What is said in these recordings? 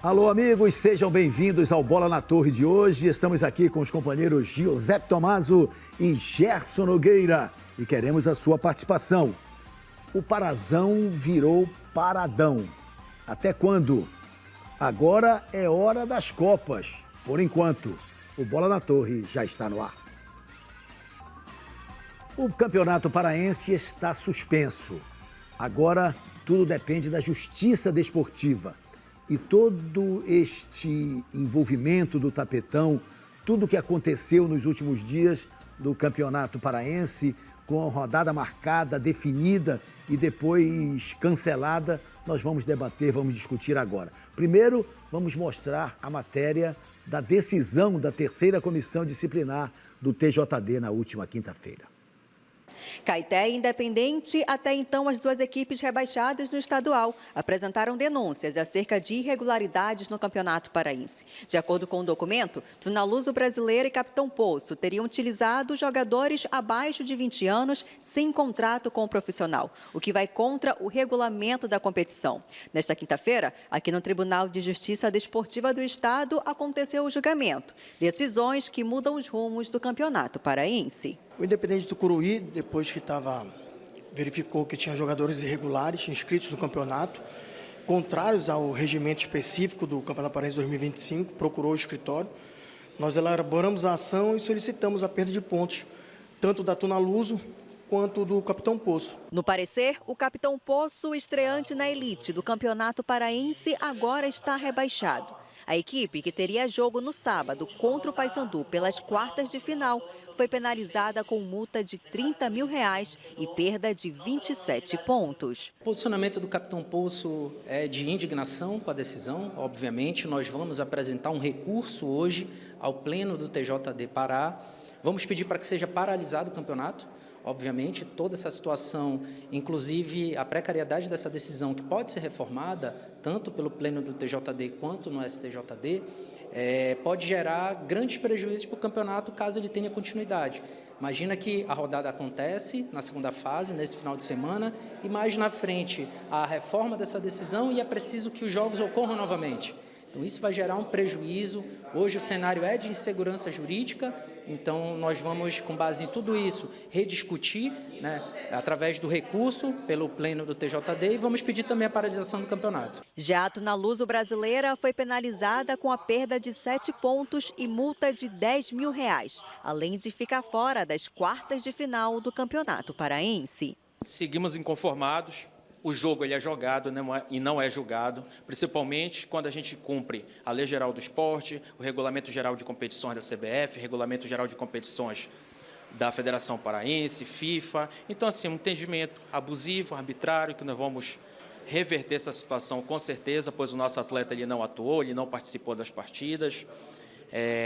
Alô, amigos, sejam bem-vindos ao Bola na Torre de hoje. Estamos aqui com os companheiros Giuseppe Tommaso e Gerson Nogueira e queremos a sua participação. O Parazão virou paradão. Até quando? Agora é hora das Copas. Por enquanto, o Bola na Torre já está no ar. O Campeonato Paraense está suspenso. Agora, tudo depende da Justiça Desportiva. E todo este envolvimento do tapetão, tudo o que aconteceu nos últimos dias do Campeonato Paraense, com a rodada marcada, definida e depois cancelada, nós vamos debater, vamos discutir agora. Primeiro, vamos mostrar a matéria da decisão da terceira comissão disciplinar do TJD na última quinta-feira. Caeté e Independente, até então as duas equipes rebaixadas no estadual, apresentaram denúncias acerca de irregularidades no Campeonato Paraense. De acordo com o documento, Tunaluso Brasileira e Capitão Poço teriam utilizado jogadores abaixo de 20 anos sem contrato com o profissional, o que vai contra o regulamento da competição. Nesta quinta-feira, aqui no Tribunal de Justiça Desportiva do Estado, aconteceu o julgamento. Decisões que mudam os rumos do Campeonato Paraense. O Independente do Curuí, depois que verificou que tinha jogadores irregulares inscritos no campeonato, contrários ao regimento específico do Campeonato Paraense 2025, procurou o escritório. Nós elaboramos a ação e solicitamos a perda de pontos, tanto da Tunaluso quanto do Capitão Poço. No parecer, o Capitão Poço, estreante na elite do Campeonato Paraense, agora está rebaixado. A equipe, que teria jogo no sábado contra o Paysandu pelas quartas de final, foi penalizada com multa de R$30 mil e perda de 27 pontos. O posicionamento do Capitão Poço é de indignação com a decisão. Obviamente, nós vamos apresentar um recurso hoje ao Pleno do TJD Pará. Vamos pedir para que seja paralisado o campeonato. Obviamente, toda essa situação, inclusive a precariedade dessa decisão, que pode ser reformada, tanto pelo Pleno do TJD quanto no STJD, pode gerar grandes prejuízos para o campeonato caso ele tenha continuidade. Imagina que a rodada acontece na segunda fase, nesse final de semana, e mais na frente a reforma dessa decisão e é preciso que os jogos ocorram novamente. Então, isso vai gerar um prejuízo. Hoje o cenário é de insegurança jurídica, então nós vamos, com base em tudo isso, rediscutir, através do recurso pelo Pleno do TJD e vamos pedir também a paralisação do campeonato. Já a Tunaluso Brasileira foi penalizada com a perda de 7 pontos e multa de R$10 mil, além de ficar fora das quartas de final do Campeonato Paraense. Seguimos inconformados. O jogo ele é jogado e não é julgado, principalmente quando a gente cumpre a Lei Geral do Esporte, o Regulamento Geral de Competições da CBF, Regulamento Geral de Competições da Federação Paraense, FIFA. Então, assim, um entendimento abusivo, arbitrário, que nós vamos reverter essa situação com certeza, pois o nosso atleta ele não atuou, ele não participou das partidas.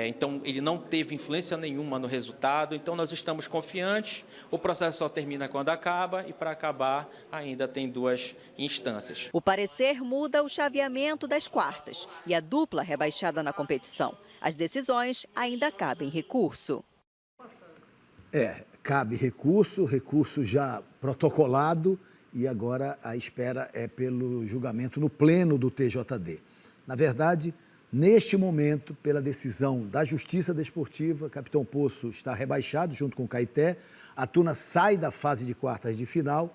Então, ele não teve influência nenhuma no resultado, então nós estamos confiantes, o processo só termina quando acaba e para acabar ainda tem 2 instâncias. O parecer muda o chaveamento das quartas e a dupla rebaixada na competição. As decisões ainda cabem recurso. Cabe recurso já protocolado e agora a espera é pelo julgamento no Pleno do TJD. Na verdade, neste momento, pela decisão da Justiça Desportiva, Capitão Poço está rebaixado junto com o Caeté, a Tuna sai da fase de quartas de final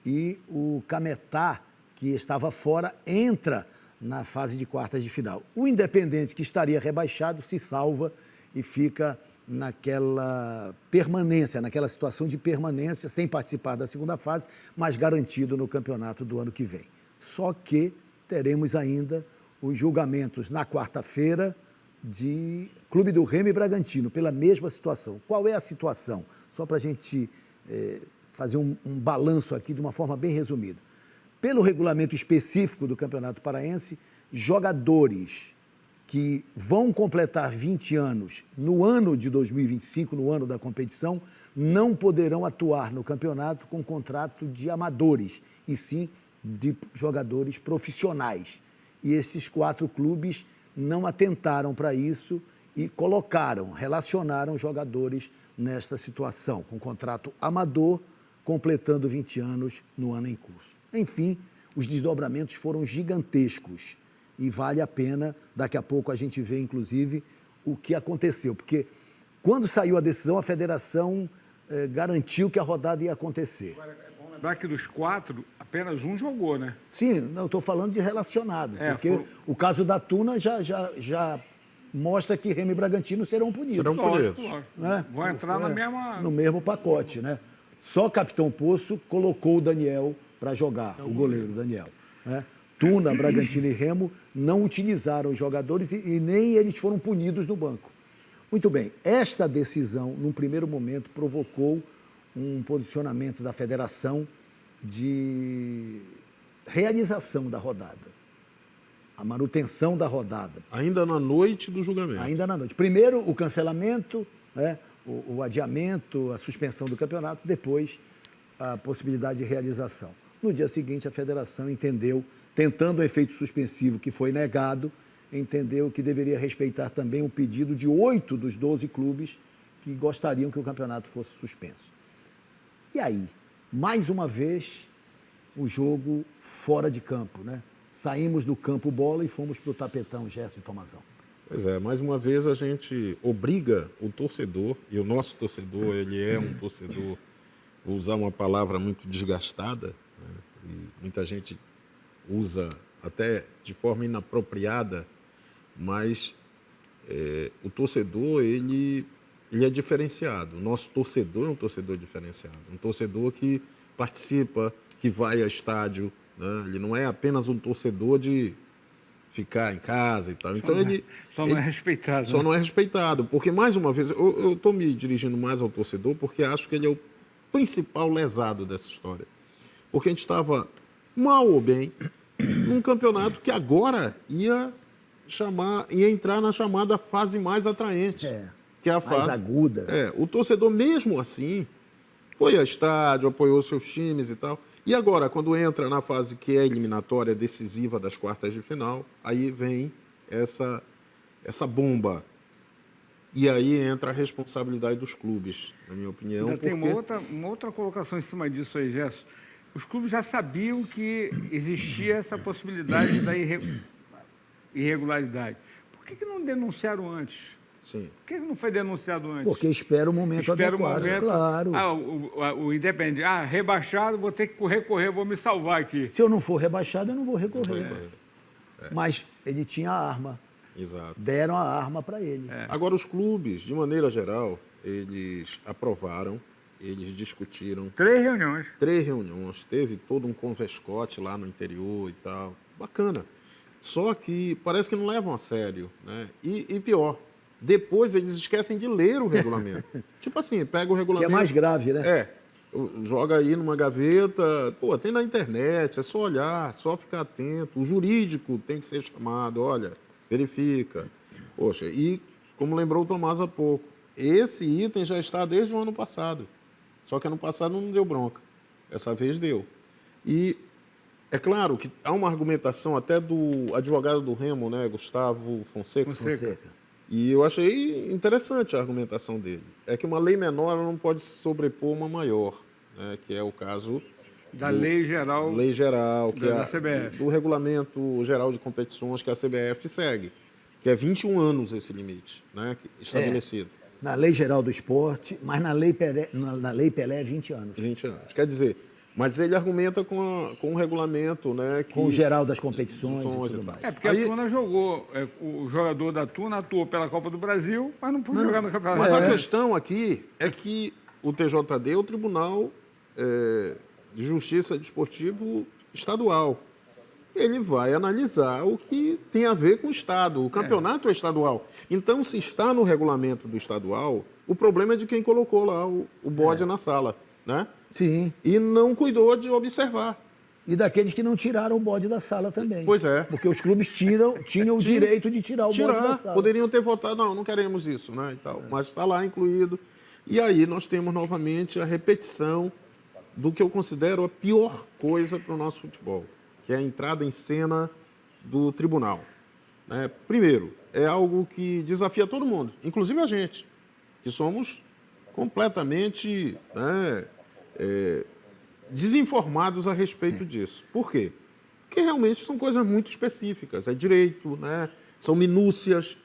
e o Cametá, que estava fora, entra na fase de quartas de final. O Independente, que estaria rebaixado, se salva e fica naquela permanência, naquela situação de permanência, sem participar da segunda fase, mas garantido no campeonato do ano que vem. Só que teremos ainda os julgamentos na quarta-feira de Clube do Remo e Bragantino, pela mesma situação. Qual é a situação? Só para a gente fazer um balanço aqui de uma forma bem resumida. Pelo regulamento específico do Campeonato Paraense, jogadores que vão completar 20 anos no ano de 2025, no ano da competição, não poderão atuar no campeonato com contrato de amadores, e sim de jogadores profissionais. E esses 4 clubes não atentaram para isso e relacionaram jogadores nesta situação, com contrato amador, completando 20 anos no ano em curso. Enfim, os desdobramentos foram gigantescos e vale a pena, daqui a pouco a gente vê, inclusive, o que aconteceu. Porque quando saiu a decisão, a federação garantiu que a rodada ia acontecer. Lembrar que dos 4, apenas um jogou, né? Sim, eu estou falando de relacionado, porque o caso da Tuna já mostra que Remo e Bragantino serão punidos. Serão punidos. Né? Vão entrar no mesmo pacote, né? Só Capitão Poço colocou o Daniel para jogar, o goleiro Daniel. Né? Tuna, Bragantino e Remo não utilizaram os jogadores e nem eles foram punidos no banco. Muito bem, esta decisão, num primeiro momento, provocou um posicionamento da federação de realização da rodada, a manutenção da rodada. Ainda na noite do julgamento. Ainda na noite. Primeiro o cancelamento, né, o adiamento, a suspensão do campeonato, depois a possibilidade de realização. No dia seguinte, a federação entendeu, tentando o efeito suspensivo que foi negado, entendeu que deveria respeitar também o pedido de 8 dos 12 clubes que gostariam que o campeonato fosse suspenso. E aí, mais uma vez, o jogo fora de campo, né? Saímos do campo bola e fomos para o tapetão, Gerson e Tomazão. Pois é, mais uma vez a gente obriga o torcedor, e o nosso torcedor, ele é um torcedor, vou usar uma palavra muito desgastada, né? E muita gente usa até de forma inapropriada, mas o torcedor, ele é diferenciado. O nosso torcedor é um torcedor diferenciado, um torcedor que participa, que vai a estádio, né? Ele não é apenas um torcedor de ficar em casa e tal. Então não é respeitado. Só não é respeitado, porque, mais uma vez, eu estou me dirigindo mais ao torcedor porque acho que ele é o principal lesado dessa história. Porque a gente estava, mal ou bem, num campeonato que agora ia entrar na chamada fase mais atraente. Que é a fase mais aguda. O torcedor, mesmo assim, foi a estádio, apoiou seus times e tal. E agora, quando entra na fase que é eliminatória, decisiva das quartas de final, aí vem essa bomba. E aí entra a responsabilidade dos clubes, na minha opinião. Ainda tem uma outra colocação em cima disso aí, Gerson. Os clubes já sabiam que existia essa possibilidade da irregularidade. Por que não denunciaram antes? Sim. Por que não foi denunciado antes? Porque espera o momento adequado, claro. O independente. Rebaixado, vou ter que recorrer, vou me salvar aqui. Se eu não for rebaixado, eu não vou recorrer. Mas ele tinha a arma. Exato. Deram a arma para ele. Agora, os clubes, de maneira geral, eles aprovaram, eles discutiram. 3 reuniões. 3 reuniões. Teve todo um converscote lá no interior e tal. Bacana. Só que parece que não levam a sério, né? E pior, depois eles esquecem de ler o regulamento. Tipo assim, pega o regulamento... Que é mais grave, né? Joga aí numa gaveta, tem na internet, é só olhar, só ficar atento. O jurídico tem que ser chamado, olha, verifica. Poxa, e como lembrou o Tomás há pouco, esse item já está desde o ano passado. Só que ano passado não deu bronca. Essa vez deu. E é claro que há uma argumentação até do advogado do Remo, né, Gustavo Fonseca. E eu achei interessante a argumentação dele. É que uma lei menor não pode se sobrepor uma maior, né, que é o caso da Lei Geral, que da CBF. Do Regulamento Geral de Competições que a CBF segue, que é 21 anos esse limite, né, estabelecido. Na Lei Geral do Esporte, mas na Lei Pelé é 20 anos. 20 anos. Quer dizer, mas ele argumenta com o regulamento, né? Com o geral das competições e tudo mais. Porque a Tuna jogou, o jogador da Tuna atuou pela Copa do Brasil, mas não pôde jogar no Campeonato. Mas a questão aqui é que o TJD é o Tribunal de Justiça Desportivo Estadual. Ele vai analisar o que tem a ver com o Estado. O campeonato é estadual. Então, se está no regulamento do estadual, o problema é de quem colocou lá o bode na sala, né? Sim. E não cuidou de observar. E daqueles que não tiraram o bode da sala também. Pois é. Porque os clubes tinham o direito de tirar o bode da sala. Poderiam ter votado, não queremos isso, né? E tal. Mas está lá incluído. E aí nós temos novamente a repetição do que eu considero a pior coisa para o nosso futebol, que é a entrada em cena do tribunal. Né? Primeiro, é algo que desafia todo mundo, inclusive a gente, que somos completamente desinformados a respeito disso. Por quê? Porque realmente são coisas muito específicas, é direito, né? São minúcias.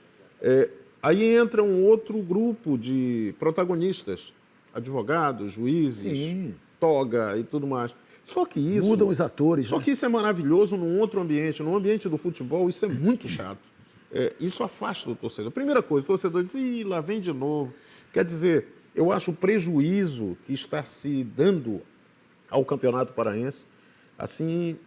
Aí entra um outro grupo de protagonistas, advogados, juízes, Sim. toga e tudo mais. Só que isso... Mudam os atores. Só né? que isso é maravilhoso num outro ambiente. No ambiente do futebol, isso é muito chato. Isso afasta o torcedor. Primeira coisa, o torcedor diz, ih, lá vem de novo. Quer dizer, eu acho o prejuízo que está se dando ao Campeonato Paraense, assim,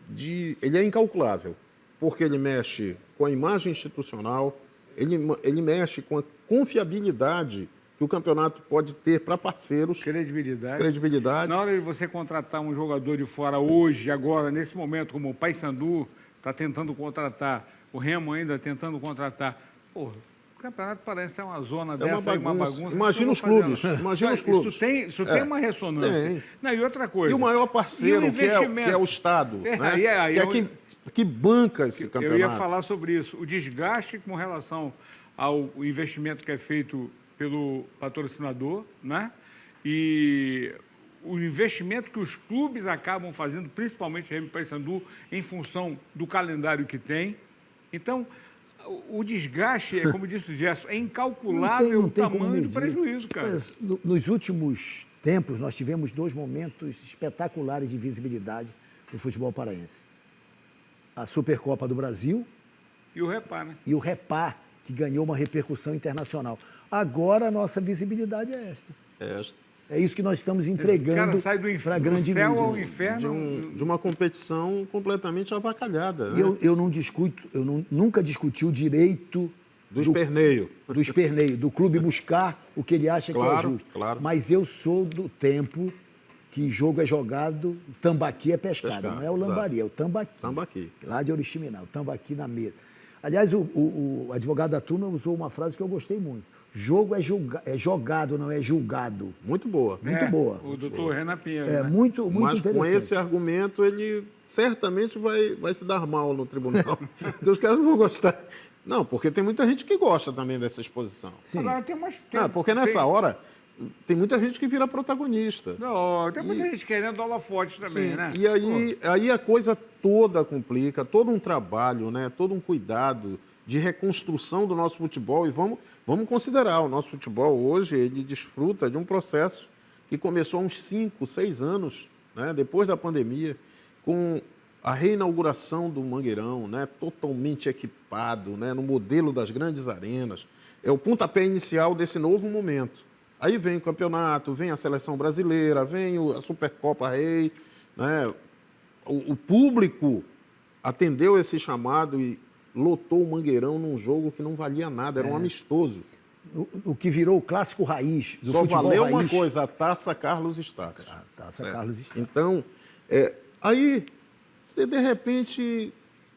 ele é incalculável, porque ele mexe com a imagem institucional, ele mexe com a confiabilidade que o campeonato pode ter para parceiros. Credibilidade. Na hora de você contratar um jogador de fora hoje, agora, nesse momento, como o Paysandu está tentando contratar, o Remo ainda tentando contratar. Porra, o Campeonato Paraense é uma zona dessa, uma bagunça. Imagina os clubes. Imagina os clubes. Isso tem uma ressonância. Tem. Não, e outra coisa. E o maior parceiro, que é o Estado, né? Que banca esse campeonato. Eu ia falar sobre isso. O desgaste com relação ao investimento que é feito pelo patrocinador, né? E o investimento que os clubes acabam fazendo, principalmente Remo e Paysandu, em função do calendário que tem. Então, o desgaste, como disse o Gerson, é incalculável o tamanho do prejuízo, cara. Mas, nos últimos tempos, nós tivemos 2 momentos espetaculares de visibilidade do futebol paraense. A Supercopa do Brasil e o Repá, né? E o Repá, que ganhou uma repercussão internacional. Agora, a nossa visibilidade é esta. É isso que nós estamos entregando para a grande mídia. Do céu ao inferno. De uma competição completamente avacalhada. Né? Eu não discuto, nunca discuti o direito do esperneio. Do esperneio, do clube buscar o que ele acha que é justo. Claro. Mas eu sou do tempo que jogo é jogado, tambaqui é pescado. Não é o lambari, é o tambaqui. Lá de Oriximiná, o tambaqui na mesa. Aliás, o advogado da turma usou uma frase que eu gostei muito. Jogo é jogado, não é julgado. Muito boa. Muito boa. O doutor Renan Pinheiro. Né? Muito Mas interessante. Com esse argumento, ele certamente vai se dar mal no tribunal. Porque os caras não vão gostar. Não, porque tem muita gente que gosta também dessa exposição. Sim. Agora tem umas... Porque nessa hora... Tem muita gente que vira protagonista. Não, tem muita gente querendo holofote também, né? E aí a coisa toda complica, todo um trabalho, né? Todo um cuidado de reconstrução do nosso futebol. E vamos considerar, o nosso futebol hoje, ele desfruta de um processo que começou há uns 5, 6 anos, né? Depois da pandemia, com a reinauguração do Mangueirão, né? Totalmente equipado, né? No modelo das grandes arenas. É o pontapé inicial desse novo momento. Aí vem o campeonato, vem a seleção brasileira, vem a Supercopa Rei, né? O público atendeu esse chamado e lotou o Mangueirão num jogo que não valia nada, era um amistoso. O que virou o clássico raiz do Só futebol valeu raiz. uma coisa, a Taça Carlos Stax. A Taça Carlos Stax. Então, aí você de repente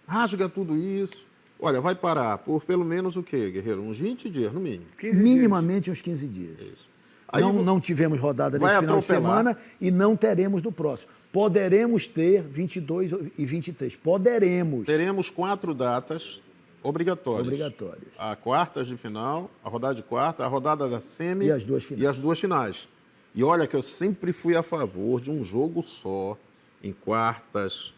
rasga tudo isso. Olha, vai parar por pelo menos o quê, Guerreiro? Uns 20 dias, no mínimo. Minimamente uns 15 dias. Isso. Aí não tivemos rodada nesse final de semana e não teremos no próximo. Poderemos ter 22 e 23. Poderemos. Teremos 4 datas obrigatórias. A quartas de final, a rodada de quarta, a rodada da semi e as 2 finais. E as 2 finais. E olha que eu sempre fui a favor de um jogo só, em quartas,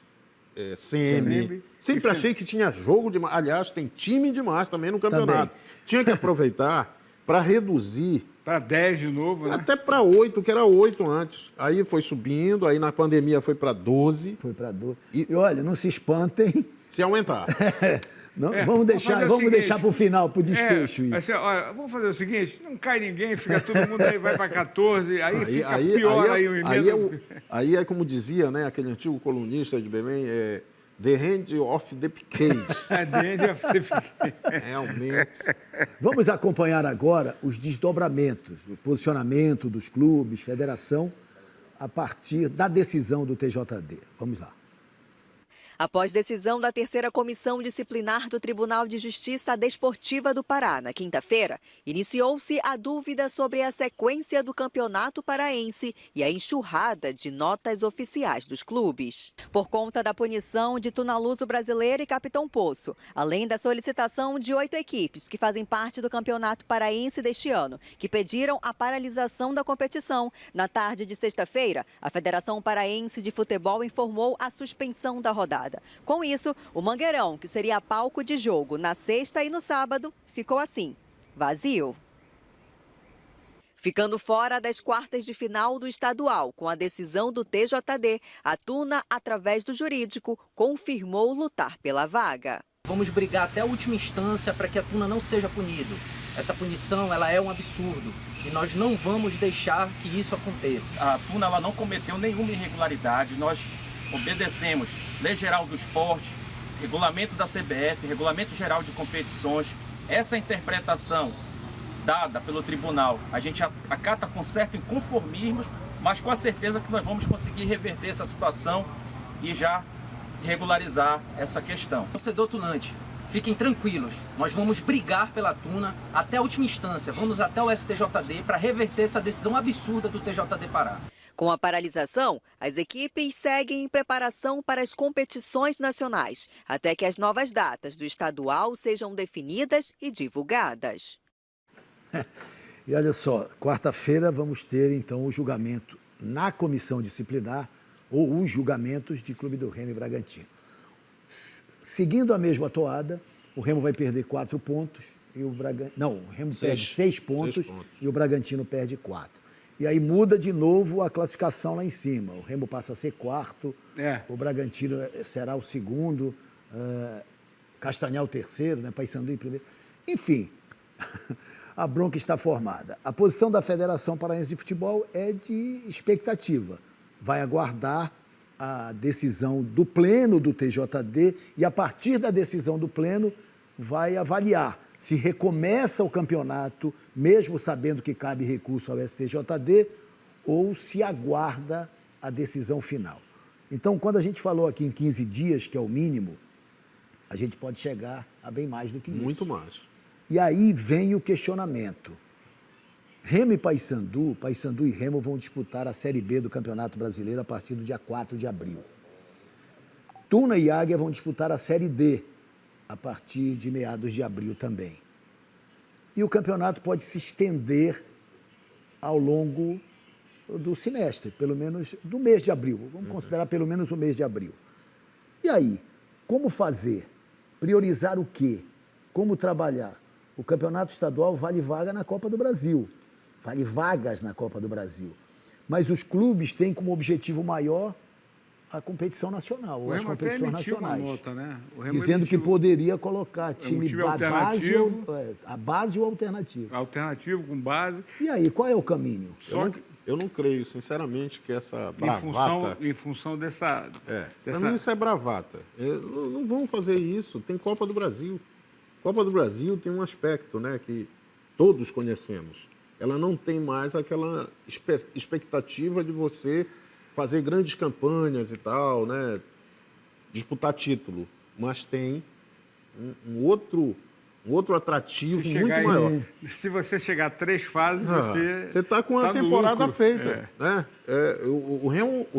semi. Sempre achei que tinha jogo demais. Aliás, tem time demais também no campeonato. Tinha que aproveitar para reduzir. Para 10 de novo, né? Até para 8, que era 8 antes. Aí foi subindo, aí na pandemia foi para 12. Foi para 12. E olha, não se espantem. Se aumentar. Vamos deixar para o final, para o desfecho isso. Assim, olha, vamos fazer o seguinte, não cai ninguém, fica todo mundo aí, vai para 14, aí fica pior aí o emenda. Aí é como dizia, né, aquele antigo colunista de Belém, the hand of the cage. The hand of the cage. Realmente. Vamos acompanhar agora os desdobramentos, o posicionamento dos clubes, federação, a partir da decisão do TJD. Vamos lá. Após decisão da terceira comissão disciplinar do Tribunal de Justiça Desportiva do Pará, na quinta-feira, iniciou-se a dúvida sobre a sequência do Campeonato Paraense e a enxurrada de notas oficiais dos clubes. Por conta da punição de Tunaluso Brasileiro e Capitão Poço, além da solicitação de 8 equipes que fazem parte do Campeonato Paraense deste ano, que pediram a paralisação da competição, na tarde de sexta-feira, a Federação Paraense de Futebol informou a suspensão da rodada. rodada. Com isso, o Mangueirão, que seria palco de jogo na sexta e no sábado, ficou assim, vazio. Ficando fora das quartas de final do estadual, com a decisão do TJD, a Tuna, através do jurídico, confirmou lutar pela vaga. Vamos brigar até a última instância para que a Tuna não seja punido. Essa punição ela é um absurdo e nós não vamos deixar que isso aconteça. A Tuna ela não cometeu nenhuma irregularidade, nós obedecemos Lei Geral do Esporte, regulamento da CBF, regulamento geral de competições. Essa interpretação dada pelo tribunal, a gente acata com certo inconformismo, mas com a certeza que nós vamos conseguir reverter essa situação e já regularizar essa questão. Torcedor tunante, fiquem tranquilos, nós vamos brigar pela Tuna até a última instância, vamos até o STJD para reverter essa decisão absurda do TJD Pará. Com a paralisação, as equipes seguem em preparação para as competições nacionais, até que as novas datas do estadual sejam definidas e divulgadas. E olha só, quarta-feira vamos ter então o julgamento na comissão disciplinar ou os julgamentos de Clube do Remo e Bragantino. Seguindo a mesma toada, o Remo vai perder 4 pontos e o Bragantino... Não, o Remo perde 6 pontos e o Bragantino perde 4. E aí muda de novo a classificação lá em cima. O Remo passa a ser quarto, o Bragantino será o segundo, Castanhal o terceiro, né? Paysandu em primeiro. Enfim, a bronca está formada. A posição da Federação Paraense de Futebol é de expectativa. Vai aguardar a decisão do pleno do TJD e, a partir da decisão do pleno, vai avaliar se recomeça o campeonato, mesmo sabendo que cabe recurso ao STJD, ou se aguarda a decisão final. Então, quando a gente falou aqui em 15 dias, que é o mínimo, a gente pode chegar a bem mais do que isso. Muito mais. E aí vem o questionamento. Remo e Paysandu e Remo vão disputar a Série B do Campeonato Brasileiro a partir do dia 4 de abril. Tuna e Águia vão disputar a Série D a partir de meados de abril também. E o campeonato pode se estender ao longo do semestre, pelo menos do mês de abril. Vamos considerar pelo menos o mês de abril. E aí, como fazer? Priorizar o quê? Como trabalhar? O campeonato estadual vale vaga na Copa do Brasil. Vale vagas na Copa do Brasil. Mas os clubes têm como objetivo maior a competição nacional, ou as competições nacionais. Uma nota, né? Dizendo que poderia colocar time da base, a base ou alternativo. Alternativo com base. E aí, qual é o caminho? Eu não creio, sinceramente, que essa bravata... Em função dessa... Para mim isso é bravata. Não vão fazer isso. Tem Copa do Brasil. Copa do Brasil tem um aspecto, né, que todos conhecemos. Ela não tem mais aquela expectativa de você fazer grandes campanhas e tal, né, disputar título, mas tem um outro atrativo muito maior. Se você chegar a 3 fases, você está com a temporada feita. Né? O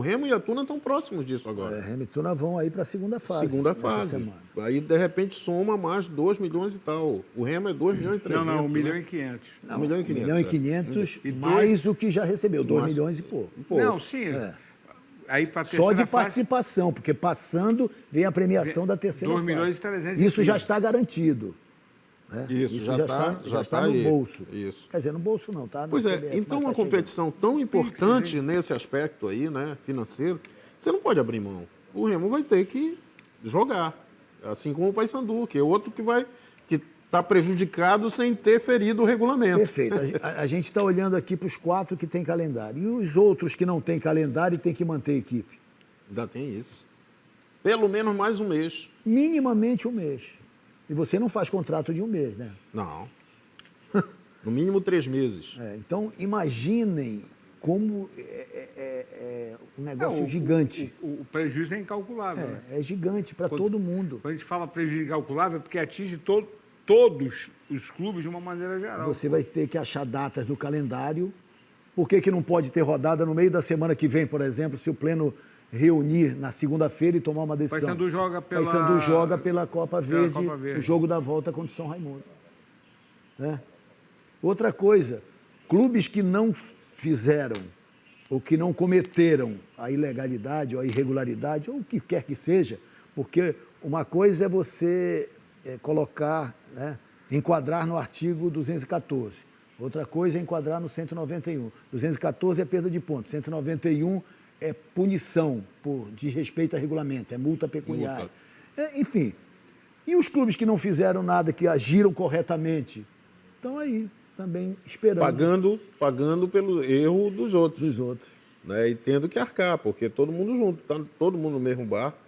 Remo e a Tuna estão próximos disso agora. Remo e Tuna vão aí para a segunda fase. Segunda fase. Aí, de repente, soma mais 2 milhões e tal. O Remo é 2 milhões e 300. Não, 1 milhão e 500. 1 milhão e 500. 1 milhão e 500, mais o que já recebeu, 2 milhões e pouco. Não, sim. Aí, só de participação, porque passando vem a premiação da terceira fase. 2 milhões e 300. Isso já está garantido. Isso já está no bolso. Isso. Quer dizer, no bolso não, tá? Pois é, então uma competição tão importante nesse aspecto aí, né, financeiro, você não pode abrir mão. O Remo vai ter que jogar, assim como o Paysandu, que é outro que está prejudicado sem ter ferido o regulamento. Perfeito. A gente está olhando aqui para os 4 que têm calendário. E os outros que não têm calendário e têm que manter a equipe? Ainda tem isso. Pelo menos mais um mês. Minimamente um mês. E você não faz contrato de um mês, né? Não. No mínimo 3 meses. Então, imaginem como é um negócio gigante. O prejuízo é incalculável. É gigante para todo mundo. Quando a gente fala prejuízo incalculável, é porque atinge todos os clubes de uma maneira geral. Você vai ter que achar datas do calendário. Por que não pode ter rodada no meio da semana que vem, por exemplo, se o pleno reunir na segunda-feira e tomar uma decisão? Paysandu joga pela Copa Verde, o jogo da volta contra o São Raimundo. Né? Outra coisa, clubes que não fizeram ou que não cometeram a ilegalidade ou a irregularidade, ou o que quer que seja, Porque uma coisa é você colocar, né, enquadrar no artigo 214. Outra coisa é enquadrar no 191. 214 é perda de pontos. 191 é punição por desrespeito a regulamento, é multa pecuniária. Enfim. E os clubes que não fizeram nada, que agiram corretamente, estão aí também esperando. Pagando pelo erro dos outros. Dos outros. Né? E tendo que arcar, porque todo mundo junto, tá todo mundo no mesmo barco.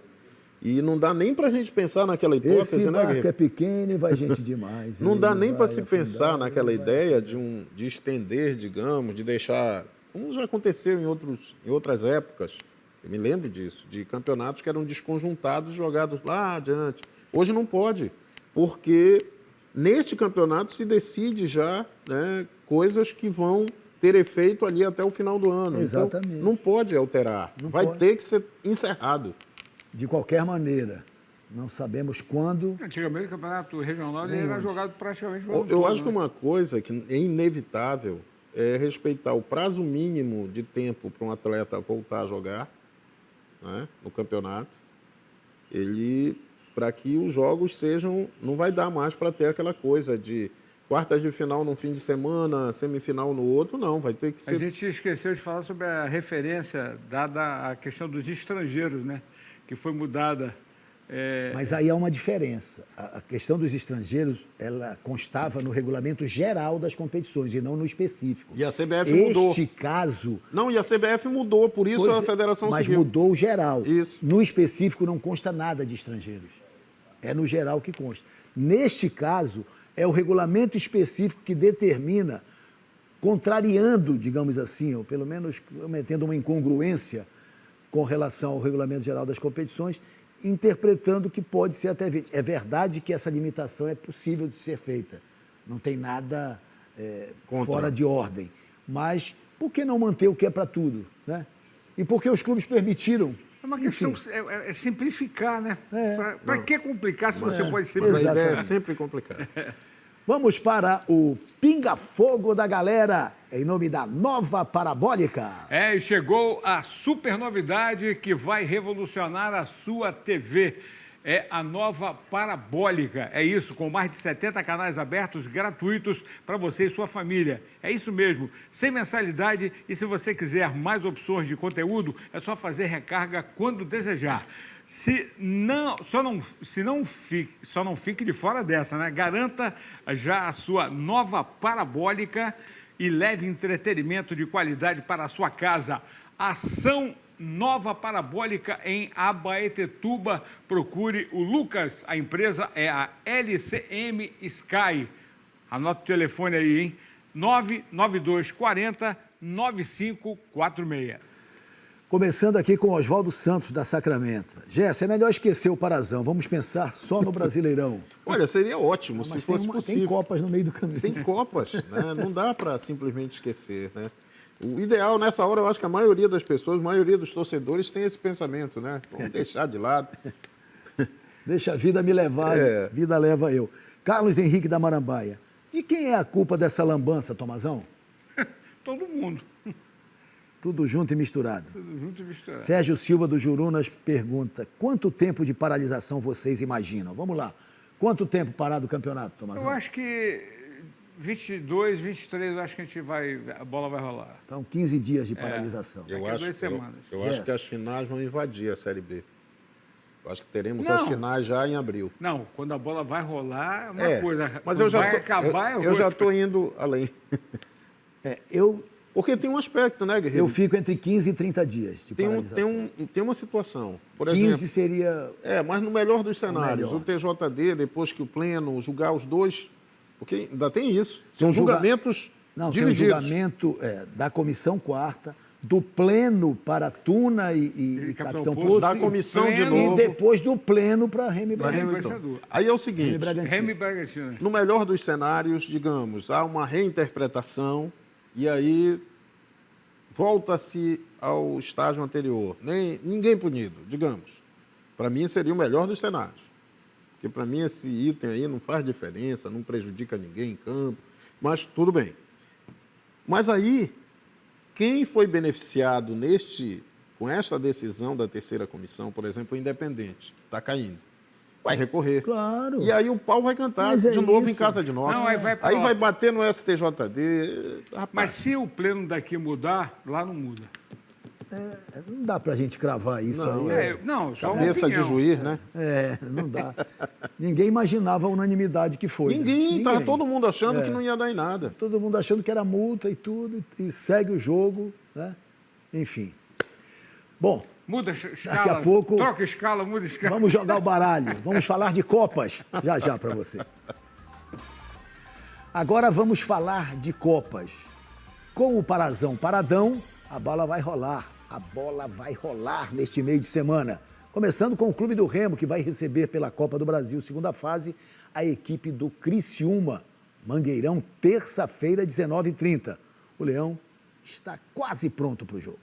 E não dá nem para a gente pensar naquela hipótese, Esse né, barco Guerreiro? é pequeno e vai gente demais. Não dá nem para vai se afundar, pensar naquela ele vai ideia afundar. de estender, digamos, de deixar, como já aconteceu em outras épocas, eu me lembro disso, de campeonatos que eram desconjuntados, jogados lá adiante. Hoje não pode, porque neste campeonato se decide já, né, coisas que vão ter efeito ali até o final do ano. Exatamente. Então, não pode alterar, Não vai pode. ter que ser encerrado. De qualquer maneira, não sabemos quando. Antigamente o campeonato regional ele Nem era onde. jogado praticamente o ano Eu todo, acho que né? uma coisa que é inevitável é respeitar o prazo mínimo de tempo para um atleta voltar a jogar, né, no campeonato. Para que os jogos sejam, não vai dar mais para ter aquela coisa de quartas de final num fim de semana, semifinal no outro, não, vai ter que A ser. gente esqueceu de falar sobre a referência dada à questão dos estrangeiros, né? Que foi mudada. Mas aí há uma diferença. A questão dos estrangeiros, ela constava no regulamento geral das competições e não no específico. E a CBF mudou. Este caso. Não, e a CBF mudou, por isso Pois a é, federação mas seguiu. mudou o geral. Isso. No específico não consta nada de estrangeiros. É no geral que consta. Neste caso, é o regulamento específico que determina, contrariando, digamos assim, ou pelo menos cometendo uma incongruência com relação ao regulamento geral das competições, interpretando que pode ser até 20. É verdade que essa limitação é possível de ser feita. Não tem nada fora de ordem. Mas por que não manter o que é para tudo? Né? E por que os clubes permitiram? É uma Enfim. questão, é simplificar, né? É. Para que complicar se você pode Mas simplificar? a ideia é Exatamente. sempre complicada. Vamos para o pinga-fogo da galera, em nome da Nova Parabólica. E chegou a super novidade que vai revolucionar a sua TV. É a Nova Parabólica. É isso, com mais de 70 canais abertos gratuitos para você e sua família. É isso mesmo, sem mensalidade, e se você quiser mais opções de conteúdo, é só fazer recarga quando desejar. Só não fique de fora dessa, né? Garanta já a sua Nova Parabólica e leve entretenimento de qualidade para a sua casa. Ação Nova Parabólica em Abaetetuba. Procure o Lucas. A empresa é a LCM Sky. Anota o telefone aí, hein? 99240 9546. Começando aqui com Oswaldo Santos, da Sacramento. Gerson, é melhor esquecer o Parazão. Vamos pensar só no Brasileirão. Olha, seria ótimo se Mas fosse tem possível. Copas no meio do caminho. Tem Copas, né? Não dá para simplesmente esquecer, né? O ideal, nessa hora, eu acho que a maioria das pessoas, a maioria dos torcedores tem esse pensamento, né? Vamos deixar de lado. Deixa a vida me levar, vida leva eu. Carlos Henrique da Marambaia. De quem é a culpa dessa lambança, Tomazão? Todo mundo. Tudo junto e misturado. Tudo junto e misturado. Sérgio Silva do Jurunas pergunta, quanto tempo de paralisação vocês imaginam? Vamos lá. Quanto tempo parado o campeonato, Tomazão? Eu acho que 22, 23, eu acho que a bola vai rolar. Então, 15 dias de paralisação. Daqui a 2 semanas. Eu acho que as finais vão invadir a Série B. Eu acho que teremos as finais já em abril. Não, quando a bola vai rolar é uma coisa. Mas Quando vai acabar é outra. eu já estou indo além. Porque tem um aspecto, né, Guerreiro? Eu fico entre 15 e 30 dias de paralisação. Tem uma situação. Por 15 exemplo, seria... mas no melhor dos cenários, melhor. o TJD, depois que o Pleno julgar os dois, porque ainda tem isso. Tem São um julgamentos Não, tem o divididos. julgamento da Comissão Quarta, do Pleno para Tuna e Capitão Poço. Da comissão de Pleno, novo. E depois do Pleno para Remy Pra Bragantino. Hamilton. Aí é o seguinte, Remy Bragantino. no melhor dos cenários, digamos, há uma reinterpretação e aí volta-se ao estágio anterior. Ninguém punido, digamos. Para mim seria o melhor dos cenários. Porque para mim esse item aí não faz diferença, não prejudica ninguém em campo, mas tudo bem. Mas aí, quem foi beneficiado neste com esta decisão da terceira comissão, por exemplo, o Independente está caindo. Vai recorrer. Claro. E aí o pau vai cantar Mas de novo isso. em casa de novo. Não, aí vai pra aí lá. vai bater no STJD. Rapaz, Mas se o pleno daqui mudar, lá não muda. Não dá pra gente cravar isso Não, aí. Não, só uma cabeça de opinião. juiz, né? Não dá. Ninguém imaginava a unanimidade que foi. né? Ninguém. Tava todo mundo achando que não ia dar em nada. Todo mundo achando que era multa e tudo, e segue o jogo, né? Enfim. Bom, Muda a escala. Daqui a pouco- Troca a escala, muda a escala. vamos jogar o baralho. Vamos falar de Copas já para você. Agora vamos falar de Copas. Com o Parazão Paradão, a bola vai rolar. A bola vai rolar neste meio de semana. Começando com o Clube do Remo, que vai receber pela Copa do Brasil, segunda fase, a equipe do Criciúma. Mangueirão, terça-feira, 19h30. O Leão está quase pronto para o jogo.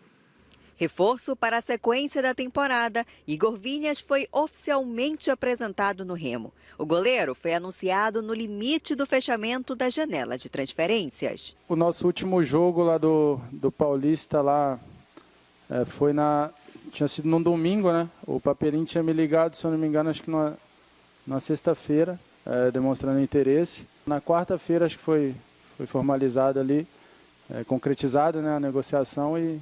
Reforço para a sequência da temporada, Igor Viñas foi oficialmente apresentado no Remo. O goleiro foi anunciado no limite do fechamento da janela de transferências. O nosso último jogo lá do Paulista lá tinha sido num domingo, né? O Papelinho tinha me ligado, se eu não me engano, acho que na sexta-feira, demonstrando interesse. Na quarta-feira acho que foi formalizado ali, concretizado, né, a negociação, e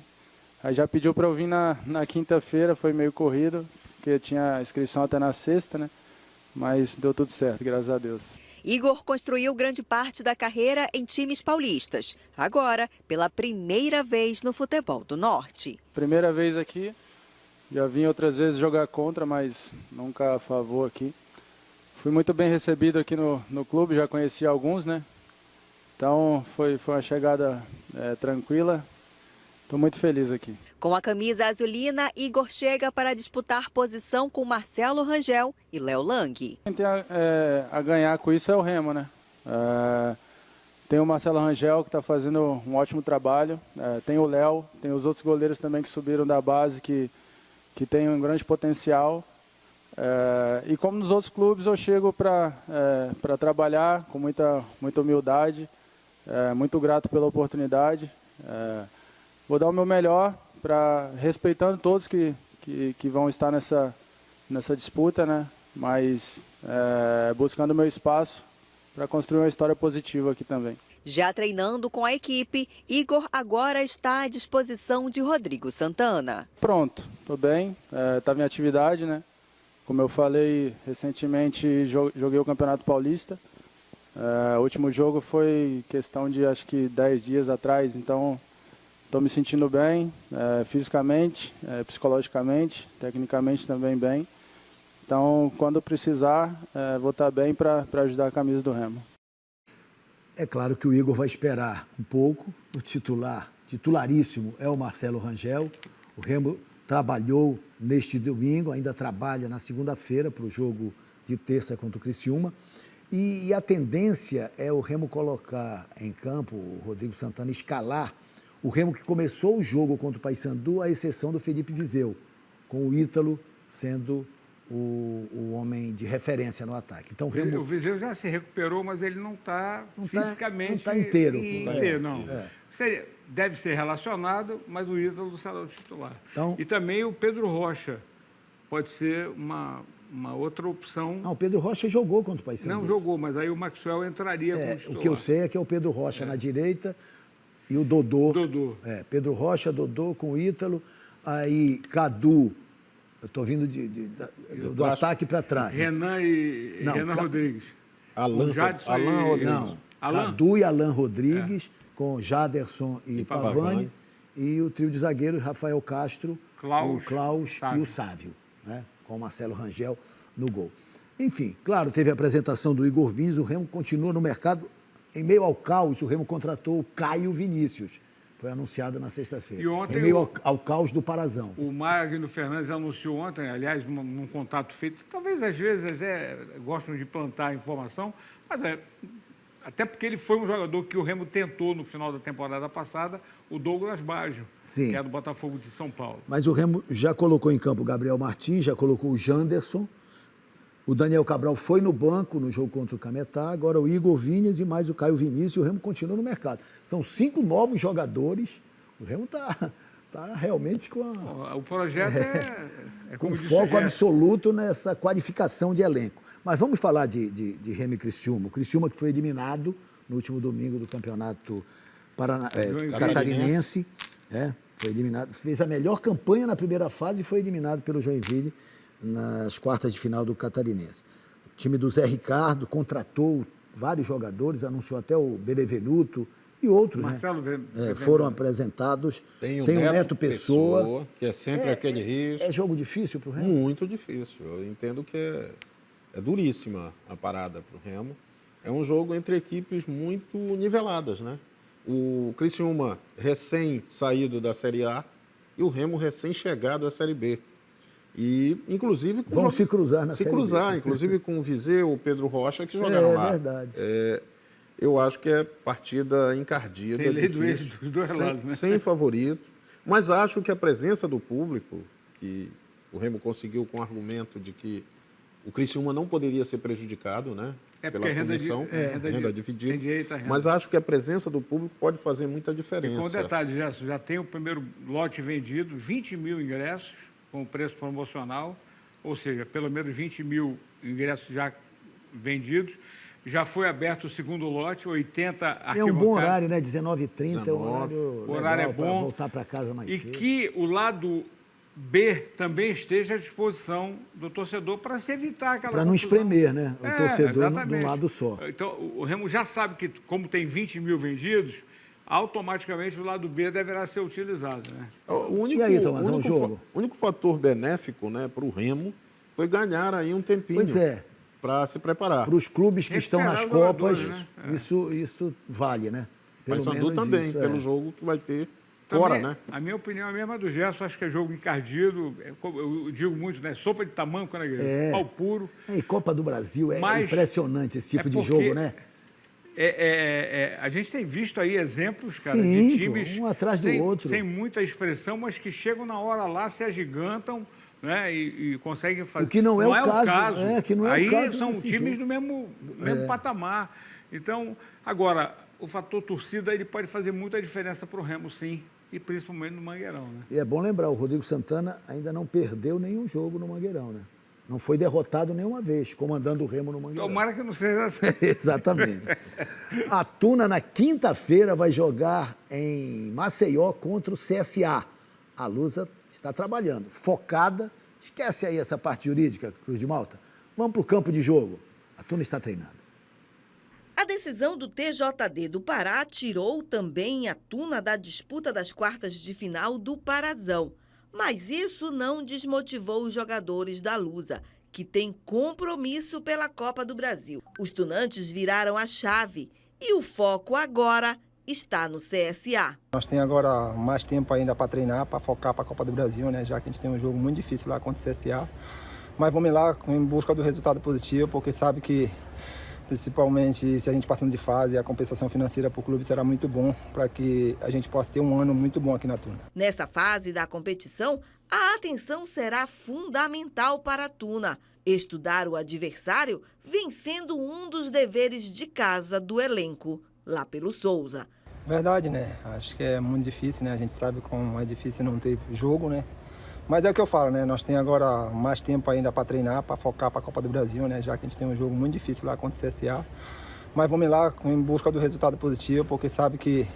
aí já pediu para eu vir na quinta-feira, foi meio corrido, porque tinha inscrição até na sexta, né? Mas deu tudo certo, graças a Deus. Igor construiu grande parte da carreira em times paulistas. Agora, pela primeira vez no futebol do Norte. Primeira vez aqui, já vim outras vezes jogar contra, mas nunca a favor aqui. Fui muito bem recebido aqui no clube, já conheci alguns, né? Então foi uma chegada tranquila. Estou muito feliz aqui. Com a camisa azulina, Igor chega para disputar posição com Marcelo Rangel e Léo Lang. Quem tem a ganhar com isso é o Remo, né? Tem o Marcelo Rangel, que está fazendo um ótimo trabalho. Tem o Léo, tem os outros goleiros também que subiram da base, que tem um grande potencial. E como nos outros clubes, eu chego para trabalhar com muita humildade, muito grato pela oportunidade. Vou dar o meu melhor, respeitando todos que vão estar nessa disputa, né? Mas buscando o meu espaço para construir uma história positiva aqui também. Já treinando com a equipe, Igor agora está à disposição de Rodrigo Santana. Pronto, estou bem, estava em atividade, né? Como eu falei, recentemente joguei o Campeonato Paulista. O último jogo foi questão de acho que 10 dias atrás, então estou me sentindo bem, fisicamente, psicologicamente, tecnicamente também bem. Então, quando precisar, vou estar bem para ajudar a camisa do Remo. É claro que o Igor vai esperar um pouco. O titularíssimo é o Marcelo Rangel. O Remo trabalhou neste domingo, ainda trabalha na segunda-feira para o jogo de terça contra o Criciúma. E a tendência é o Remo colocar em campo, o Rodrigo Santana escalar o Remo que começou o jogo contra o Paysandu, à exceção do Felipe Viseu, com o Ítalo sendo o homem de referência no ataque. Então, O Viseu já se recuperou, mas ele não está fisicamente... Não está inteiro. Não. Deve ser relacionado, mas o Ítalo será o titular. Então, e também o Pedro Rocha pode ser uma outra opção. O Pedro Rocha jogou contra o Paysandu. Não jogou, mas aí o Maxwell entraria como titular. O que eu sei é que é o Pedro Rocha na direita e o Dodô. Pedro Rocha, Dodô com o Ítalo. Aí Cadu, eu estou vindo do ataque para trás. Renan Rodrigues. Alan Rodrigues. Não, Cadu e Alan Rodrigues, com Jaderson e Pavani. E o trio de zagueiros, Rafael Castro, o Klaus e o Sávio, né? Com o Marcelo Rangel no gol. Enfim, claro, teve a apresentação do Igor Viñas, o Remo continua no mercado. Em meio ao caos, o Remo contratou o Caio Vinícius. Foi anunciado na sexta-feira. Em meio ao caos do Parazão. O Magno Fernandes anunciou ontem, aliás, num contato feito. Talvez, às vezes, gostam de plantar informação, mas até porque ele foi um jogador que o Remo tentou no final da temporada passada, o Douglas Baggio, que é do Botafogo de São Paulo. Mas o Remo já colocou em campo o Gabriel Martins, já colocou o Janderson. O Daniel Cabral foi no banco no jogo contra o Cametá, agora o Igor Viñas e mais o Caio Vinícius, e o Remo continua no mercado. São 5 novos jogadores, o Remo está está realmente com a... O projeto é com como disse o foco Gerson. absoluto nessa qualificação de elenco. Mas vamos falar de Remo e Criciúma. O Criciúma que foi eliminado no último domingo do campeonato catarinense. Foi eliminado, fez a melhor campanha na primeira fase e foi eliminado pelo Joinville nas quartas de final do catarinense. O time do Zé Ricardo contratou vários jogadores, anunciou até o Benevenuto e outros, Marcelo foram apresentados. Tem o Neto Pessoa, que é sempre aquele risco. É jogo difícil para o Remo? Muito difícil. Eu entendo que é duríssima a parada para o Remo. É um jogo entre equipes muito niveladas, né? O Criciúma recém-saído da Série A e o Remo recém-chegado à Série B. E, inclusive... Vão se cruzar na Série B. Se cruzar, inclusive com o Viseu, o Pedro Rocha, que jogaram lá. É verdade. Eu acho que é partida encardida. Tem lei do ex dos dois lados, né? Sem favorito. Mas acho que a presença do público, que o Remo conseguiu com o argumento de que o Criciúma não poderia ser prejudicado, né? Pela comissão, renda dividida. Tem direito à renda. Mas acho que a presença do público pode fazer muita diferença. E com detalhe, Gerson, já tem o primeiro lote vendido, 20 mil ingressos com preço promocional, ou seja, pelo menos 20 mil ingressos já vendidos. Já foi aberto o segundo lote, 80 arquibancadas. É um bom horário, né? 19h30 é um horário O horário é para bom. voltar para casa mais cedo. E que o lado B também esteja à disposição do torcedor para se evitar aquela Para não confusão. espremer, né? O torcedor exatamente. num lado só. Então, o Remo já sabe que, como tem 20 mil vendidos, automaticamente o lado B deverá ser utilizado, né? O único, E aí, Tomás, é um jogo? O único fator benéfico, né, para o Remo foi ganhar aí um tempinho. Pois é. Para se preparar. Para os clubes que estão nas Recuperar os Copas, jogadores, né? isso vale, né? Mas Sandu também, isso, pelo jogo que vai ter Também, fora, né? A minha opinião é a mesma do Gerson, acho que é jogo encardido, eu digo muito, né? Sopa de tamanco, né? Pau puro. E Copa do Brasil, Mas impressionante esse tipo de porque jogo, né? A gente tem visto aí exemplos, cara, Sim, de times um atrás do outro. sem muita expressão, mas que chegam na hora lá, se agigantam, né, e conseguem fazer. O que não é o caso. Que não é aí o caso são nesse times jogo. do mesmo patamar. Então, agora, o fator torcida ele pode fazer muita diferença para o Remo, sim, e principalmente no Mangueirão, né? E é bom lembrar, o Rodrigo Santana ainda não perdeu nenhum jogo no Mangueirão, né? Não foi derrotado nenhuma vez, comandando o Remo no Mangueirão. Tomara que não seja assim. Exatamente. A Tuna, na quinta-feira, vai jogar em Maceió contra o CSA. A Lusa está trabalhando, focada. Esquece aí essa parte jurídica, Cruz de Malta. Vamos para o campo de jogo. A Tuna está treinando. A decisão do TJD do Pará tirou também a Tuna da disputa das quartas de final do Parazão. Mas isso não desmotivou os jogadores da Lusa, que têm compromisso pela Copa do Brasil. Os tunantes viraram a chave e o foco agora está no CSA. Nós temos agora mais tempo ainda para treinar, para focar para a Copa do Brasil, né? Já que a gente tem um jogo muito difícil lá contra o CSA. Mas vamos lá em busca do resultado positivo, porque sabe que, principalmente se a gente passando de fase, a compensação financeira para o clube será muito bom, para que a gente possa ter um ano muito bom aqui na Tuna. Nessa fase da competição, a atenção será fundamental para a Tuna. Estudar o adversário vem sendo um dos deveres de casa do elenco, lá pelo Souza. Verdade, né? Acho que é muito difícil, né? A gente sabe como é difícil não ter jogo, né? Mas é o que eu falo, né? Nós temos agora mais tempo ainda para treinar, para focar para a Copa do Brasil, né? Já que a gente tem um jogo muito difícil lá contra o CSA. Mas vamos lá em busca do resultado positivo, porque sabe que,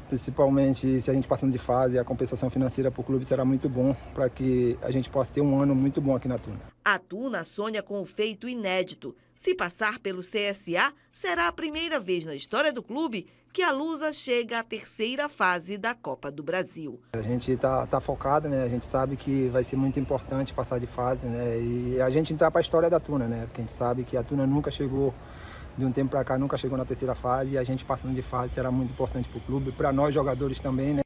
principalmente se a gente passando de fase, a compensação financeira para o clube será muito bom, para que a gente possa ter um ano muito bom aqui na Tuna. A Tuna sonha com o feito inédito. Se passar pelo CSA, será a primeira vez na história do clube que a Lusa chega à terceira fase da Copa do Brasil. A gente está focado, né? A gente sabe que vai ser muito importante passar de fase, né? E a gente entrar para a história da Tuna, né? Porque a gente sabe que a Tuna nunca chegou, de um tempo para cá, nunca chegou na terceira fase, e a gente passando de fase será muito importante para o clube, para nós jogadores também, né?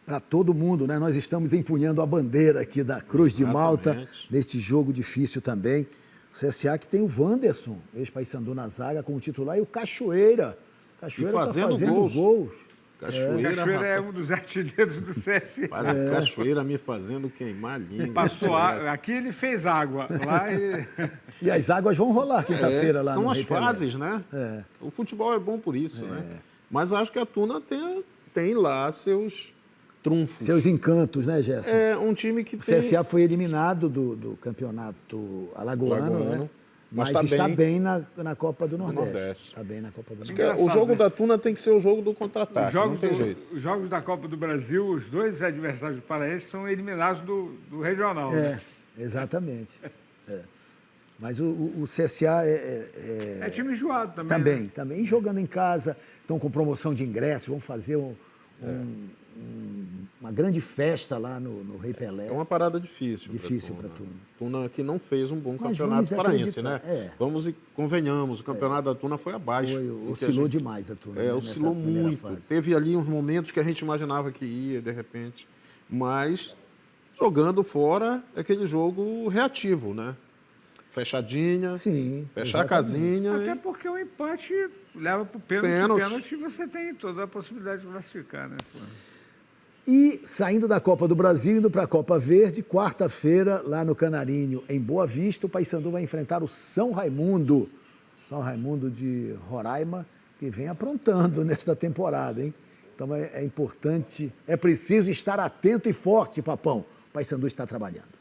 Para todo mundo, né? Nós estamos empunhando a bandeira aqui da Cruz de Malta, neste jogo difícil também. O CSA que tem o Wanderson, ex-Paysandu na zaga, como titular, e o Cachoeira. Cachoeira está fazendo gols. Cachoeira é um dos artilheiros do CSA. Cachoeira me fazendo queimar a língua. Passou aqui ele fez água, lá ele... E as águas vão rolar quinta-feira lá no São as Rei Pelé. fases, né? O futebol é bom por isso, né? Mas acho que a Tuna tem lá seus trunfos. Seus encantos, né, Gerson? É um time que O tem... CSA foi eliminado do campeonato alagoano, né? Mas tá está bem bem na Copa do Nordeste. Nordeste. Está bem na Copa do Acho Nordeste. que o jogo da Tuna tem que ser o jogo do Os contra-ataque, não jogos, tem jeito. os jogos da Copa do Brasil, os dois adversários do Paraense são eliminados do regional. né? Exatamente. É. Mas o CSA É time enjoado também. Né? também. E jogando em casa, estão com promoção de ingressos, vão fazer uma grande festa lá no Rei Pelé. É uma parada difícil. para Tuna. Tuna que não fez um bom Mas campeonato vamos paraense, né? acreditar, Vamos e convenhamos, o campeonato da Tuna foi abaixo. Oscilou demais a Tuna. né, Oscilou nessa primeira muito. fase. Teve ali uns momentos que a gente imaginava que ia, de repente. Mas jogando fora é aquele jogo reativo, né? Fechadinha, Sim, fechar a exatamente. casinha. Até porque o empate leva para o pênalti, você tem toda a possibilidade de classificar, né? Pô? E saindo da Copa do Brasil, indo para a Copa Verde, quarta-feira, lá no Canarinho, em Boa Vista, o Paysandu vai enfrentar o São Raimundo. São Raimundo de Roraima, que vem aprontando nesta temporada, hein? Então é importante, é preciso estar atento e forte, Papão. O Paysandu está trabalhando.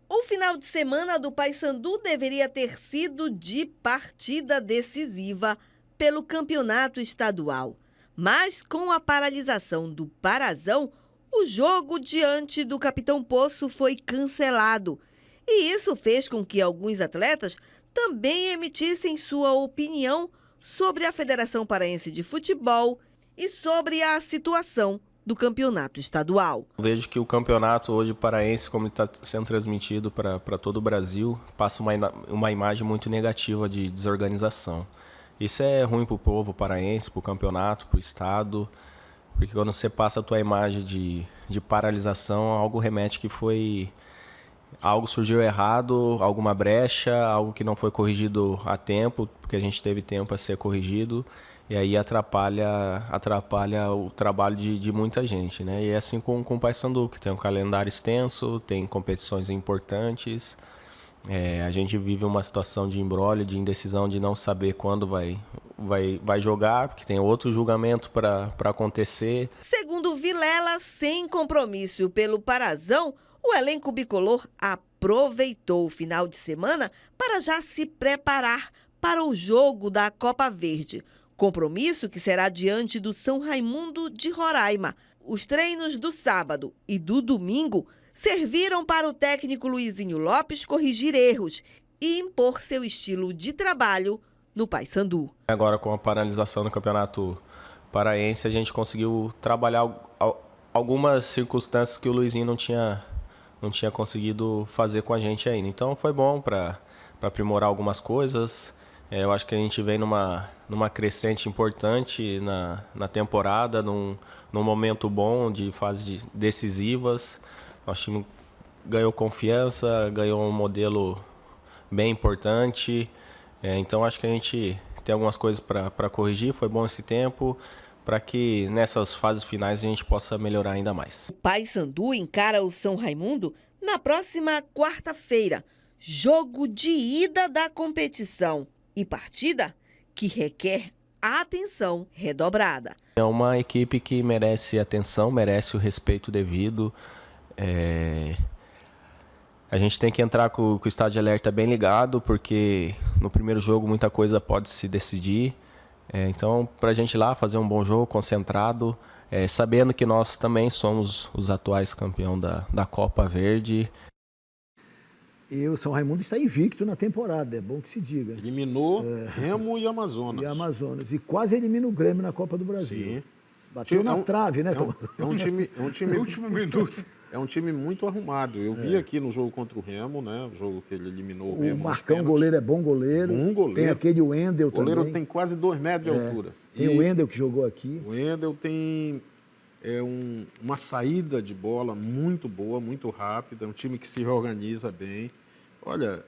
O final de semana do Paysandu deveria ter sido de partida decisiva pelo campeonato estadual. Mas com a paralisação do Parazão, o jogo diante do Capitão Poço foi cancelado. E isso fez com que alguns atletas também emitissem sua opinião sobre a Federação Paraense de Futebol e sobre a situação do campeonato estadual. Vejo que o campeonato hoje paraense, como está sendo transmitido para todo o Brasil, passa uma imagem muito negativa de desorganização. Isso é ruim para o povo paraense, para o campeonato, para o estado, porque quando você passa a tua imagem de paralisação, algo remete que algo surgiu errado, alguma brecha, algo que não foi corrigido a tempo, porque a gente teve tempo a ser corrigido. E aí atrapalha o trabalho de muita gente, né? E é assim com o Paysandu, que tem um calendário extenso, tem competições importantes. A gente vive uma situação de imbróglio, de indecisão, de não saber quando vai jogar, porque tem outro julgamento para acontecer. Segundo Vilela, sem compromisso pelo Parazão, o elenco bicolor aproveitou o final de semana para já se preparar para o jogo da Copa Verde. Compromisso que será diante do São Raimundo de Roraima. Os treinos do sábado e do domingo serviram para o técnico Luizinho Lopes corrigir erros e impor seu estilo de trabalho no Paysandu. Agora, com a paralisação do campeonato paraense, a gente conseguiu trabalhar algumas circunstâncias que o Luizinho não tinha conseguido fazer com a gente ainda. Então foi bom para aprimorar algumas coisas. Eu acho que a gente vem numa crescente importante na temporada, num momento bom de fases decisivas. Nosso time ganhou confiança, ganhou um modelo bem importante. Então acho que a gente tem algumas coisas para corrigir. Foi bom esse tempo para que nessas fases finais a gente possa melhorar ainda mais. O Paysandu encara o São Raimundo na próxima quarta-feira. Jogo de ida da competição. E partida que requer atenção redobrada. É uma equipe que merece atenção, merece o respeito devido. A gente tem que entrar com o estado de alerta bem ligado, porque no primeiro jogo muita coisa pode se decidir. Então, para a gente ir lá fazer um bom jogo, concentrado, sabendo que nós também somos os atuais campeões da Copa Verde. E o São Raimundo está invicto na temporada, é bom que se diga. Eliminou Remo e Amazonas. E Amazonas. E quase elimina o Grêmio na Copa do Brasil. Sim. Bateu na trave, né, Tomás? É um time No último minuto. É um time muito arrumado. Eu vi aqui no jogo contra o Remo, né? O jogo que ele eliminou o Remo. O Marcão, goleiro, é bom goleiro. Bom goleiro. Tem aquele Wendel também. O goleiro tem quase 2 metros de altura. Tem o Wendel que jogou aqui. O Wendel tem uma saída de bola muito boa, muito rápida. É um time que se reorganiza bem. Olha,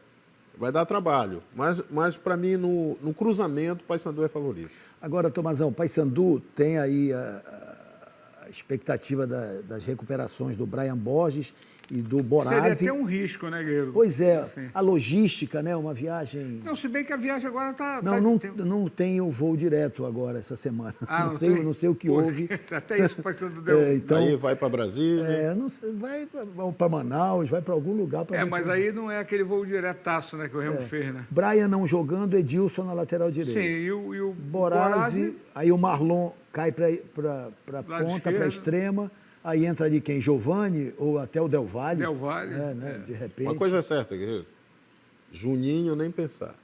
vai dar trabalho. Mas para mim, no cruzamento, o Paysandu é favorito. Agora, Tomazão, o Paysandu tem aí a expectativa das recuperações do Brian Borges e do Seria Borazzi. até um risco, né, Guerreiro? Pois é, Assim. a logística, né? Uma viagem... Não, se bem que a viagem agora está... Não tem o voo direto agora, essa semana. Ah, não sei o que Pô, houve. Até isso passando deu. Então, Aí vai para Brasília. não sei, vai para Manaus, vai para algum lugar. Mas aí não é aquele voo diretaço, né, que o Remo fez, né? Brian não jogando, Edilson na lateral direita. Sim, e o Borazzi, aí o Marlon cai para ponta, para extrema. Aí entra ali quem? Giovani ou até o Del Valle. De repente. Uma coisa é certa, Guerreiro. Juninho nem pensar.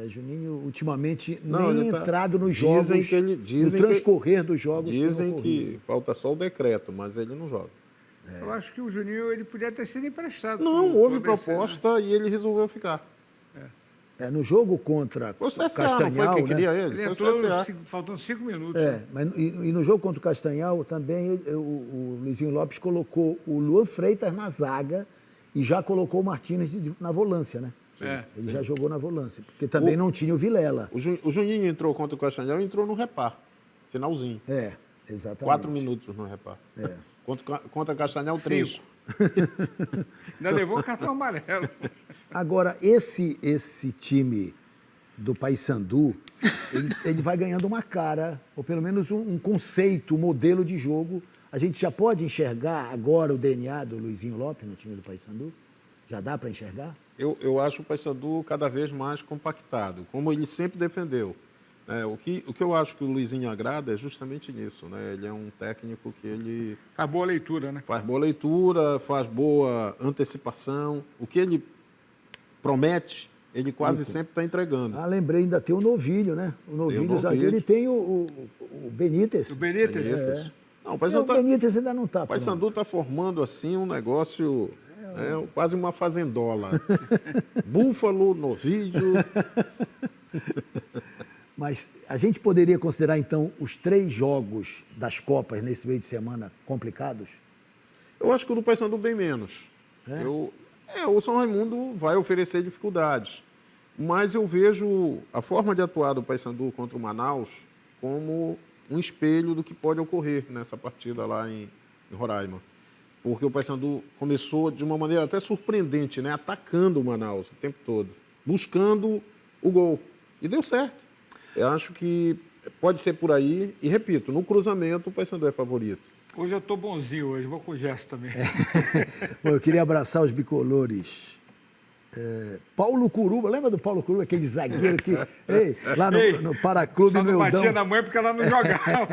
Juninho, ultimamente, Não, nem ele tá- entrado nos dizem jogos, que ele- dizem no que- transcorrer dos jogos. Dizem tem que ocorrido. falta só o decreto, mas ele não joga. Eu acho que o Juninho ele podia ter sido emprestado. Não, pro houve ABC, né? proposta e ele resolveu ficar. No jogo contra Foi o CSA, não Castanhal, foi que queria né? ele? Ele Foi o entrou CSA. faltando 5 minutos. Mas, e no jogo contra o Castanhal também o Luizinho Lopes colocou o Luan Freitas na zaga e já colocou o Martínez na volância, né? Ele já jogou na volância, porque também não tinha o Vilela. O Juninho entrou contra o Castanhal e entrou no repar, finalzinho. Exatamente. 4 minutos no repar. Contra Castanhal, 3. Ainda levou o cartão amarelo. Agora, esse time do Paysandu, ele vai ganhando uma cara, ou pelo menos um conceito, um modelo de jogo. A gente já pode enxergar agora o DNA do Luizinho Lopes no time do Paysandu? Já dá para enxergar? Eu acho o Paysandu cada vez mais compactado, como ele sempre defendeu. O que eu acho que o Luizinho agrada é justamente nisso, né? Ele é um técnico que ele... Faz boa leitura, né? Faz boa leitura, faz boa antecipação. O que ele promete, ele quase sempre está entregando. Lembrei, ainda tem o Novilho, né? O Novilho zagueiro, ele tem o Benítez. O Benítez? Não, o O Paysandu Benítez ainda não está. O Paysandu está formando assim um negócio, quase uma fazendola. Búfalo, Novilho. Mas a gente poderia considerar, então, os 3 jogos das Copas nesse meio de semana complicados? Eu acho que o do Paysandu bem menos. O São Raimundo vai oferecer dificuldades. Mas eu vejo a forma de atuar do Paysandu contra o Manaus como um espelho do que pode ocorrer nessa partida lá em Roraima. Porque o Paysandu começou de uma maneira até surpreendente, né? Atacando o Manaus o tempo todo, buscando o gol. E deu certo. Eu acho que pode ser por aí. E, repito, no cruzamento o Paysandu é favorito. Hoje eu estou bonzinho, hoje vou com o gesto também. Bom, eu queria abraçar os bicolores. Paulo Curuba, lembra do Paulo Curuba, aquele zagueiro que lá no Paraclube Só no não Eldão? batia na mãe porque ela não jogava.